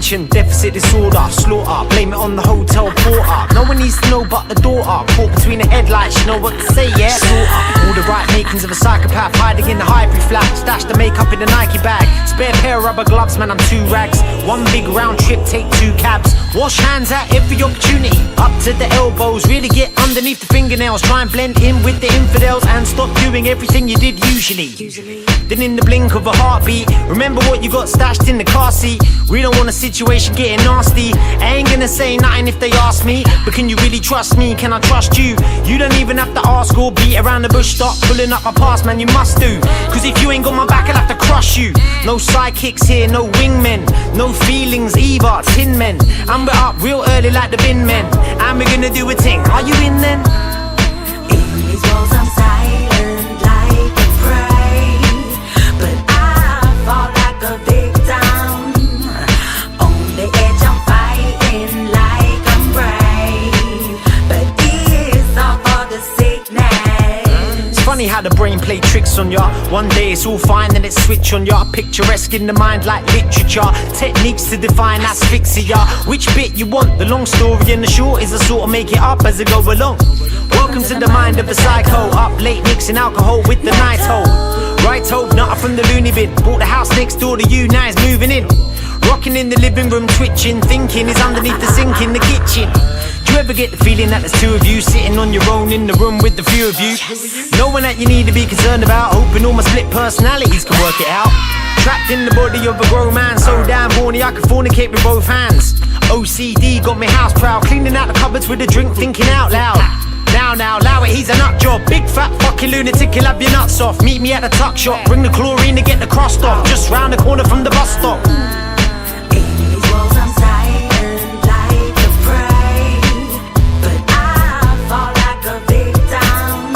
attention deficit disorder, slaughter, blame it on the hotel porter. No one needs to know but the daughter, caught between the headlights, you know what to say, yeah? Slaughter, all the right makings of a psychopath, hiding in the Highbury flat, stash the makeup in the Nike bag, spare pair of rubber gloves, man I'm 2 rags, one big round trip, take 2 cabs, wash hands at every opportunity, up to the elbows, really get underneath the fingernails, try and blend in with the infidels and stop doing everything you did usually. Then in the blink of a heartbeat, remember what you got stashed in the car seat. We don't want a situation getting nasty. I ain't gonna say nothing if they ask me, but can you really trust me? Can I trust you? You don't even have to ask or beat around the bush. Stop pulling up my past, man, you must do. Cause if you ain't got my back, I'll have to crush you. No sidekicks here, no wingmen, no feelings either, tin men. And we're up real early like the bin men, and we're gonna do a ting. Are you in then? In these walls I'm silent like a prey, but I fall like a victim. On the edge I'm fighting like I'm brave, but it's all for the sickness. It's funny how the brain play tricks on ya. One day it's all fine, then it's switch on ya. Picturesque in the mind like literature, techniques to define asphyxia. Which bit you want? The long story and the short is I sort of make it up as I go along. Welcome to the mind of a psycho, up late mixing alcohol with the night hole. Right hope, not from the loony bin, bought the house next door to you, now it's moving in. Rocking in the living room, twitching, thinking is underneath the sink in the kitchen. Do you ever get the feeling that there's 2 of you sitting on your own in the room with the few of you? No one that you need to be concerned about, hoping all my split personalities can work it out. Trapped in the body of a grown man, so damn horny I can fornicate with both hands. OCD got me house proud, cleaning out the cupboards with a drink, thinking out loud. Now, allow it, he's a nut job. Big fat fucking lunatic, he'll have your nuts off. Meet me at the tuck shop, bring the chlorine to get the crust off. Just round the corner from the bus stop. In these walls I'm silent like a prey, but I fall like a victim.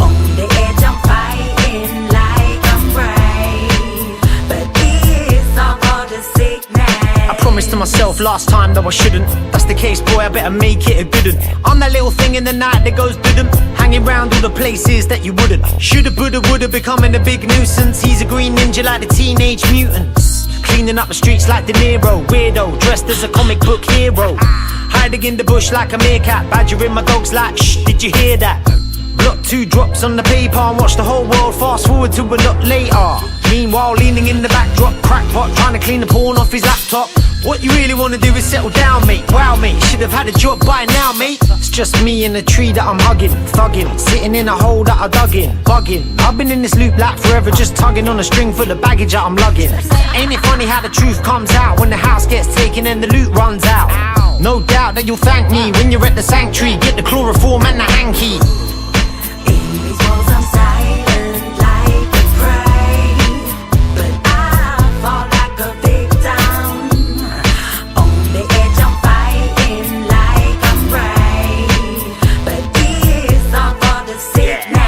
On the edge I'm fighting like I'm brave, but it's all for the sickness. I promised to myself last time though I shouldn't. That's the case, boy, I better make it a good one. I'm that little thing in the night that goes dudum, hanging round all the places that you wouldn't. Shoulda, woulda, woulda, becoming a big nuisance. He's a green ninja like the Teenage Mutants, cleaning up the streets like De Niro. Weirdo, dressed as a comic book hero, hiding in the bush like a meerkat, badgering my dogs like, shh, did you hear that? Block 2 drops on the paper and watch the whole world fast forward to a lot later. Meanwhile, leaning in the backdrop, crackpot, trying to clean the porn off his laptop. What you really wanna do is settle down, mate. Wow, mate, should have had a job by now, mate. It's just me in a tree that I'm hugging, thugging, sitting in a hole that I dug in, bugging. I've been in this loop like forever, just tugging on a string full of baggage that I'm lugging. Ain't it funny how the truth comes out when the house gets taken and the loot runs out? No doubt that you'll thank me when you're at the sanctuary, get the chloroform and the hanky. In these walls I'm silent like a prey, but I fall like a victim. On the edge I'm fighting like I'm brave, but it's all for the sickness.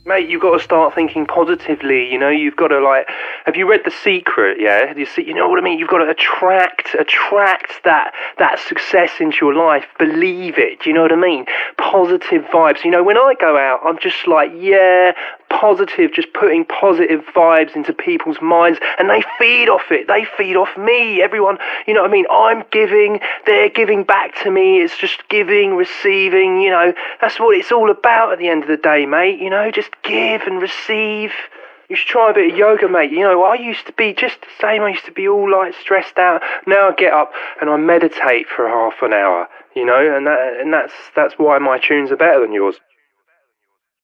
Mate, you've got to start thinking positively, you know, you've got to have you read The Secret, yeah? You know what I mean? You've got to attract that success into your life, believe it, do you know what I mean? Positive vibes, you know, when I go out, I'm just like, yeah, positive, just putting positive vibes into people's minds, and they feed off it, they feed off me, everyone, you know what I mean? I'm giving, they're giving back to me, it's just giving, receiving, you know, that's what it's all about at the end of the day, mate, you know, just give and receive. You should try a bit of yoga, mate. You know, I used to be just the same. I used to be all like stressed out. Now I get up and I meditate for half an hour, you know, and that's why my tunes are better than yours.